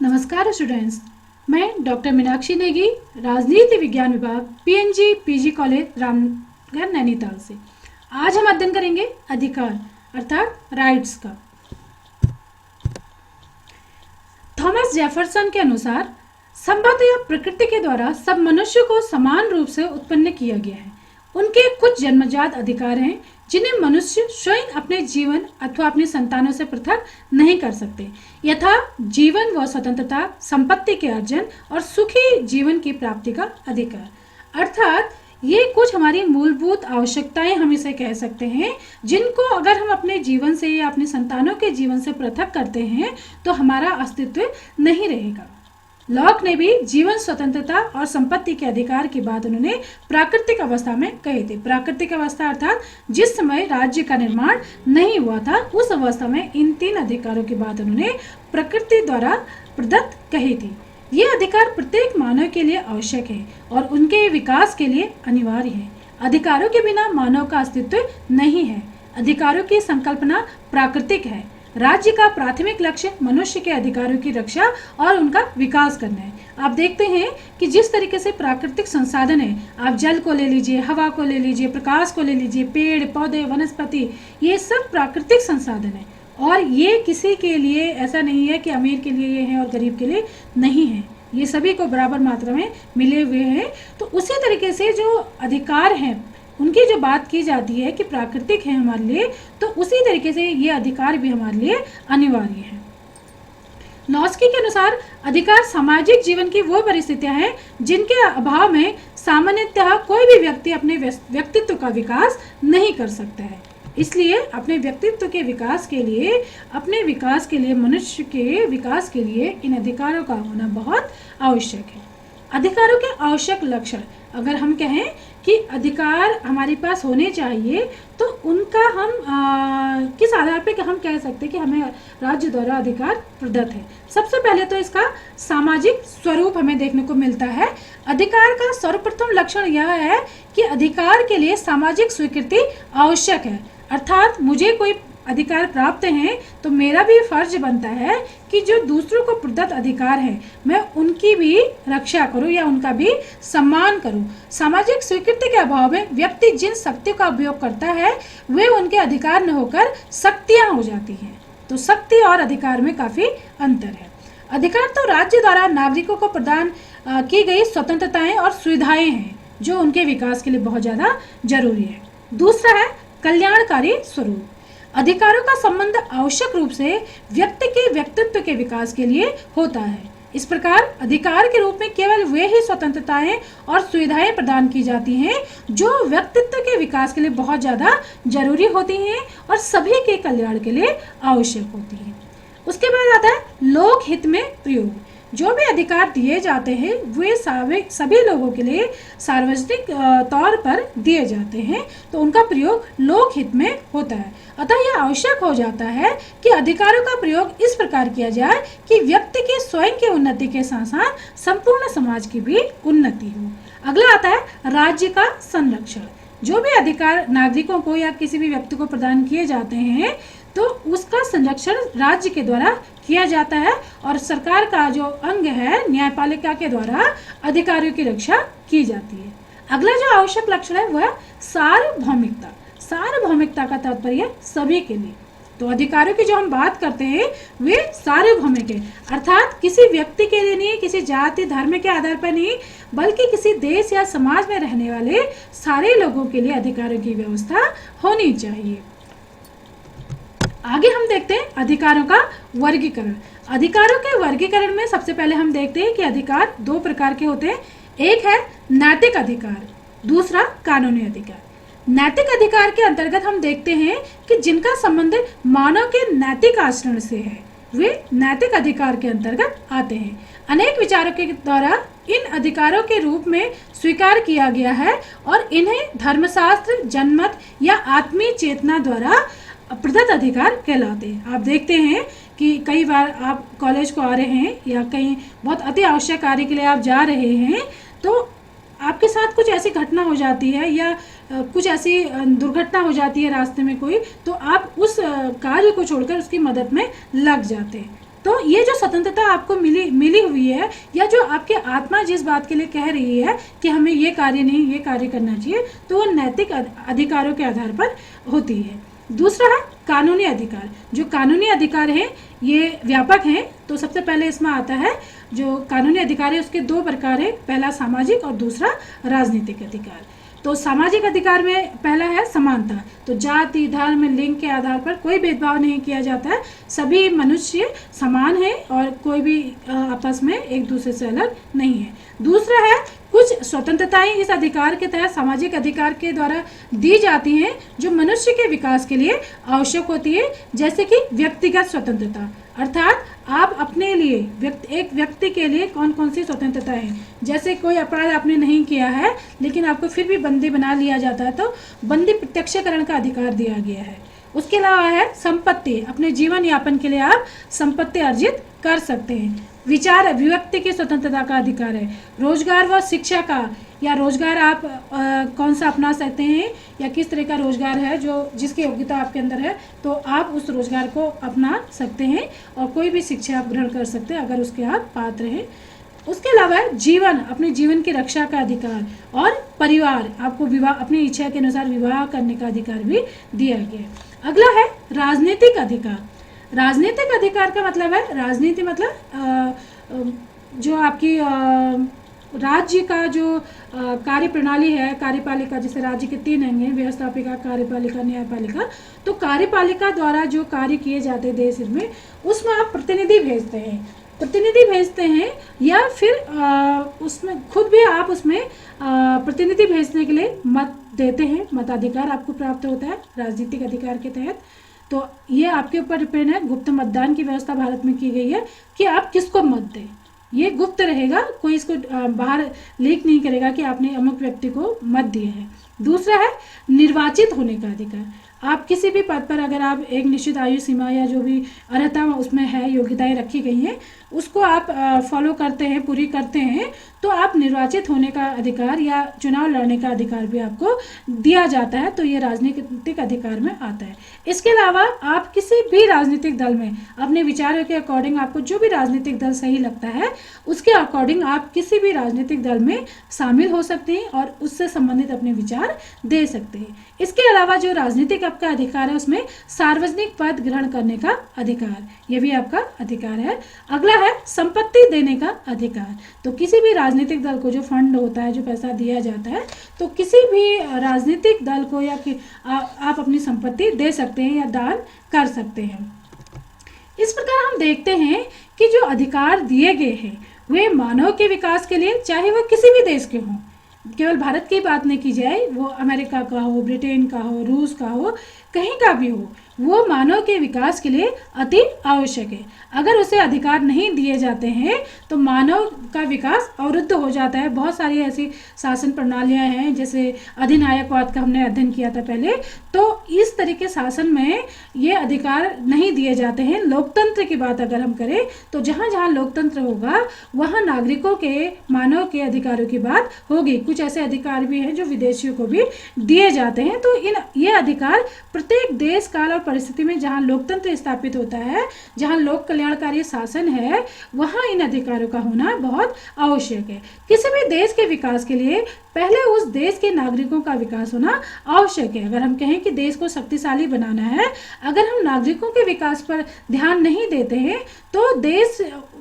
नमस्कार स्टूडेंट्स, मैं डॉक्टर मीनाक्षी नेगी, राजनीति विज्ञान विभाग PNG PG college Ramnagar Nainital से। आज हम अध्ययन करेंगे अधिकार अर्थात राइट्स का। थॉमस जेफरसन के अनुसार संभवतः प्रकृति के द्वारा सब मनुष्य को समान रूप से उत्पन्न किया गया है। उनके कुछ जन्मजात अधिकार हैं जिन्हें मनुष्य स्वयं अपने जीवन अथवा अपनी संतानों से पृथक नहीं कर सकते, यथा जीवन व स्वतंत्रता, संपत्ति के अर्जन और सुखी जीवन की प्राप्ति का अधिकार। अर्थात ये कुछ हमारी मूलभूत आवश्यकताएं हम इसे कह सकते हैं, जिनको अगर हम अपने जीवन से या अपनी संतानों के जीवन से पृथक करते हैं तो हमारा अस्तित्व नहीं रहेगा। लॉक ने भी जीवन, स्वतंत्रता और संपत्ति के अधिकार की बात उन्होंने प्राकृतिक अवस्था में कही थी। प्राकृतिक अवस्था अर्थात जिस समय राज्य का निर्माण नहीं हुआ था, उस अवस्था में इन तीन अधिकारों की बात उन्होंने प्रकृति द्वारा प्रदत्त कही थी। ये अधिकार प्रत्येक मानव के लिए आवश्यक है और उनके विकास के लिए अनिवार्य है। अधिकारों के बिना मानव का अस्तित्व नहीं है। अधिकारों की संकल्पना प्राकृतिक है। राज्य का प्राथमिक लक्ष्य मनुष्य के अधिकारों की रक्षा और उनका विकास करना है। आप देखते हैं कि जिस तरीके से प्राकृतिक संसाधन है, आप जल को ले लीजिए, हवा को ले लीजिए, प्रकाश को ले लीजिए, पेड़ पौधे, वनस्पति, ये सब प्राकृतिक संसाधन है और ये किसी के लिए ऐसा नहीं है कि अमीर के लिए ये है और गरीब के लिए नहीं है। ये सभी को बराबर मात्रा में मिले हुए हैं। तो उसी तरीके से जो अधिकार हैं उनकी जो बात की जाती है कि प्राकृतिक है हमारे लिए, तो उसी तरीके से ये अधिकार भी हमारे लिए अनिवार्य है। नॉस्की के अनुसार अधिकार सामाजिक जीवन की वो परिस्थितियां हैं जिनके अभाव में सामान्यतः कोई भी व्यक्ति अपने व्यक्तित्व का विकास नहीं कर सकता है। इसलिए अपने व्यक्तित्व के विकास के लिए, अपने विकास के लिए, मनुष्य के विकास के लिए इन अधिकारों का होना बहुत आवश्यक है। अधिकारों के आवश्यक लक्षण, अगर हम कहें कि अधिकार हमारे पास होने चाहिए तो उनका हम किस आधार पे हम कह सकते हैं कि हमें राज्य द्वारा अधिकार प्रदत्त है। सबसे पहले तो इसका सामाजिक स्वरूप हमें देखने को मिलता है। अधिकार का सर्वप्रथम लक्षण यह है कि अधिकार के लिए सामाजिक स्वीकृति आवश्यक है। अर्थात मुझे कोई अधिकार प्राप्त हैं तो मेरा भी फर्ज बनता है कि जो दूसरों को प्रदत्त अधिकार है मैं उनकी भी रक्षा करूं या उनका भी सम्मान करूं। सामाजिक स्वीकृति के अभाव में व्यक्ति जिन शक्तियों का उपयोग करता है वे उनके अधिकार न होकर शक्तियां हो जाती हैं। तो शक्ति और अधिकार में काफी अंतर है। अधिकार तो राज्य द्वारा नागरिकों को प्रदान की गई स्वतंत्रताएं और सुविधाएं हैं जो उनके विकास के लिए बहुत ज्यादा जरूरी है। दूसरा है कल्याणकारी स्वरूप। अधिकारों का संबंध आवश्यक रूप से व्यक्ति के व्यक्तित्व के विकास के लिए होता है। इस प्रकार अधिकार के रूप में केवल वे ही स्वतंत्रताएं और सुविधाएं प्रदान की जाती हैं जो व्यक्तित्व के विकास के लिए बहुत ज्यादा जरूरी होती हैं और सभी के कल्याण के लिए आवश्यक होती हैं। उसके बाद आता है लोक हित में प्रयोग। जो भी अधिकार दिए जाते हैं वे सभी लोगों के लिए सार्वजनिक तौर पर दिए जाते हैं, तो उनका प्रयोग लोक हित में होता है। अतः यह आवश्यक हो जाता है कि अधिकारों का प्रयोग इस प्रकार किया जाए कि व्यक्ति के स्वयं की उन्नति के साथ साथ संपूर्ण समाज की भी उन्नति हो। अगला आता है राज्य का संरक्षण। जो भी अधिकार नागरिकों को या किसी भी व्यक्ति को प्रदान किए जाते हैं तो उसका संरक्षण राज्य के द्वारा किया जाता है और सरकार का जो अंग है न्यायपालिका के द्वारा अधिकारियों की रक्षा की जाती है। अगला जो आवश्यक लक्षण है वह सार्वभौमिकता। सार्वभौमिकता का तात्पर्य सभी के लिए। तो अधिकारों की जो हम बात करते हैं वे सार्वभौमिक है, अर्थात किसी व्यक्ति के लिए नहीं, किसी जाति धर्म के आधार पर नहीं, बल्कि किसी देश या समाज में रहने वाले सारे लोगों के लिए अधिकारों की व्यवस्था होनी चाहिए। आगे हम देखते हैं अधिकारों का वर्गीकरण। अधिकारों के वर्गीकरण में सबसे पहले हम देखते हैं कि अधिकार दो प्रकार के होते हैं। एक है नैतिक अधिकार, दूसरा कानूनी अधिकार। नैतिक अधिकार के अंतर्गत हम देखते हैं कि जिनका संबंध मानव के नैतिक आचरण से है वे नैतिक अधिकार के अंतर्गत आते हैं। अनेक विचारों के द्वारा इन अधिकारों के रूप में स्वीकार किया गया है और इन्हें धर्मशास्त्र, जनमत या आत्मीय चेतना द्वारा प्रदत्त अधिकार कहलाते हैं। आप देखते हैं कि कई बार आप कॉलेज को आ रहे हैं या कहीं बहुत अति आवश्यक कार्य के लिए आप जा रहे हैं तो आपके साथ कुछ ऐसी घटना हो जाती है या कुछ ऐसी दुर्घटना हो जाती है रास्ते में कोई, तो आप उस कार्य को छोड़कर उसकी मदद में लग जाते हैं। तो ये जो स्वतंत्रता आपको मिली हुई है, या जो आपकी आत्मा जिस बात के लिए कह रही है कि हमें ये कार्य नहीं, ये कार्य करना चाहिए, तो वो नैतिक अधिकारों के आधार पर होती है। दूसरा है कानूनी अधिकार। जो कानूनी अधिकार है ये व्यापक हैं। तो सबसे पहले इसमें आता है जो कानूनी अधिकार है उसके दो प्रकार है, पहला सामाजिक और दूसरा राजनीतिक अधिकार। तो सामाजिक अधिकार में पहला है समानता। तो जाति, धर्म, लिंग के आधार पर कोई भेदभाव नहीं किया जाता है, सभी मनुष्य समान है और कोई भी आपस में एक दूसरे से अलग नहीं है। दूसरा है कुछ स्वतंत्रताएं इस अधिकार के तहत सामाजिक अधिकार के द्वारा दी जाती हैं जो मनुष्य के विकास के लिए आवश्यक होती है, जैसे कि व्यक्तिगत स्वतंत्रता, अर्थात आप अपने लिए एक व्यक्ति के लिए कौन कौन सी स्वतंत्रता है। जैसे कोई अपराध आपने नहीं किया है लेकिन आपको फिर भी बंदी बना लिया जाता है तो बंदी प्रत्यक्षीकरण का अधिकार दिया गया है। उसके अलावा है संपत्ति, अपने जीवन यापन के लिए आप संपत्ति अर्जित कर सकते हैं। विचार अभिव्यक्ति की स्वतंत्रता का अधिकार है। रोजगार व शिक्षा का, या रोजगार आप कौन सा अपना सकते हैं या किस तरह का रोजगार है जो जिसकी योग्यता आपके अंदर है, तो आप उस रोजगार को अपना सकते हैं और कोई भी शिक्षा आप ग्रहण कर सकते हैं अगर उसके आप पात्र हैं। उसके अलावा जीवन, अपने जीवन की रक्षा का अधिकार, और परिवार, आपको विवाह अपनी इच्छा के अनुसार विवाह करने का अधिकार भी दिया गया है। अगला है राजनीतिक अधिकार। राजनीतिक अधिकार का मतलब है, राजनीति मतलब जो आपकी राज्य का जो कार्य प्रणाली है, कार्यपालिका, जैसे राज्य के 3 अंग हैं, व्यवस्थापिका, कार्यपालिका, न्यायपालिका। तो कार्यपालिका द्वारा जो कार्य किए जाते हैं देश में, उसमें आप प्रतिनिधि भेजते हैं या फिर उसमें खुद भी आप उसमें प्रतिनिधि भेजने के लिए मत देते हैं। मताधिकार आपको प्राप्त होता है राजनीतिक अधिकार के तहत। तो ये आपके ऊपर डिपेंड है। गुप्त मतदान की व्यवस्था भारत में की गई है कि आप किसको मत दें, ये गुप्त रहेगा, कोई इसको बाहर लीक नहीं करेगा कि आपने अमुक व्यक्ति को मत दिए है। दूसरा है निर्वाचित होने का अधिकार। आप किसी भी पद पर अगर आप एक निश्चित आयु सीमा या जो भी अर्हता उसमें है, योग्यताएं रखी गई हैं, उसको आप फॉलो करते हैं, पूरी करते हैं, तो आप निर्वाचित होने का अधिकार या चुनाव लड़ने का अधिकार भी आपको दिया जाता है। तो ये राजनीतिक अधिकार में आता है। इसके अलावा आप किसी भी राजनीतिक दल में अपने विचारों के अकॉर्डिंग, आपको जो भी राजनीतिक दल सही लगता है उसके अकॉर्डिंग आप किसी भी राजनीतिक दल में शामिल हो सकते हैं और उससे संबंधित अपने विचार दे सकते हैं। इसके अलावा जो राजनीतिक आपका अधिकार है उसमें सार्वजनिक पद ग्रहण करने का अधिकार, यह भी आपका अधिकार है। अगला है संपत्ति देने का अधिकार। तो किसी भी राजनीतिक दल को जो फंड होता है, जो पैसा दिया जाता है, तो किसी भी राजनीतिक दल को या आप अपनी संपत्ति दे सकते हैं या दान कर सकते हैं। इस प्रकार हम देखते हैं कि जो अधिकार दिए गए हैं वे मानव के विकास के लिए, चाहे वह किसी भी देश के हों, केवल भारत की बात नहीं की जाए, वो अमेरिका का हो, ब्रिटेन का हो, रूस का हो, कहीं का भी हो, वो मानव के विकास के लिए अति आवश्यक है। अगर उसे अधिकार नहीं दिए जाते हैं तो मानव का विकास अवरुद्ध हो जाता है। बहुत सारी ऐसी शासन प्रणालियां हैं, जैसे अधिनायकवाद का हमने अध्ययन किया था पहले, तो इस तरीके शासन में ये अधिकार नहीं दिए जाते हैं। लोकतंत्र की बात अगर हम करें तो जहाँ जहाँ लोकतंत्र होगा वहाँ नागरिकों के, मानव के अधिकारों की बात होगी। कुछ ऐसे अधिकार भी हैं जो विदेशियों को भी दिए जाते हैं। तो ये अधिकार प्रत्येक देश, काल और परिस्थिति में जहाँ लोकतंत्र स्थापित होता है, जहाँ लोक कल्याणकारी शासन है, वहाँ इन अधिकारों का होना बहुत आवश्यक है। किसी भी देश के विकास के लिए पहले उस देश के नागरिकों का विकास होना आवश्यक है। अगर हम कहें कि देश को शक्तिशाली बनाना है, अगर हम नागरिकों के विकास पर ध्यान नहीं देते हैं तो देश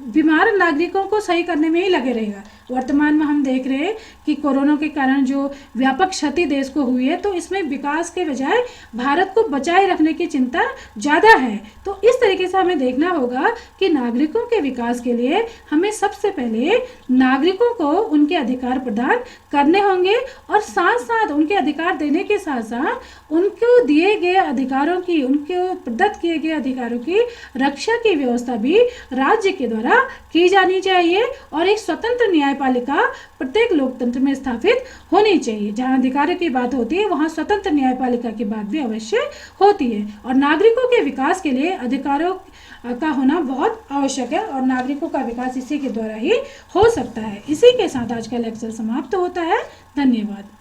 बीमार नागरिकों को सही करने में ही लगे रहेगा। वर्तमान में हम देख रहे हैं कि कोरोना के कारण जो व्यापक क्षति देश को हुई है, तो इसमें विकास के बजाय भारत को बचाए रखने की चिंता ज़्यादा है। तो इस तरीके से हमें देखना होगा कि नागरिकों के विकास के लिए हमें सबसे पहले नागरिकों को उनके अधिकार प्रदान करने होंगे और साथ साथ उनके अधिकार देने के साथ साथ उनको दिए गए अधिकारों की, उनको प्रदत्त किए गए अधिकारों की रक्षा की व्यवस्था भी राज्य के द्वारा की जानी चाहिए और एक स्वतंत्र न्यायपालिका प्रत्येक लोकतंत्र में स्थापित होनी चाहिए। जहां अधिकारों की बात होती है वहां स्वतंत्र न्यायपालिका की बात भी अवश्य होती है और नागरिकों के विकास के लिए अधिकारों का होना बहुत आवश्यक है और नागरिकों का विकास इसी के द्वारा ही हो सकता है। इसी के साथ आज का लेक्चर समाप्त होता है। धन्यवाद।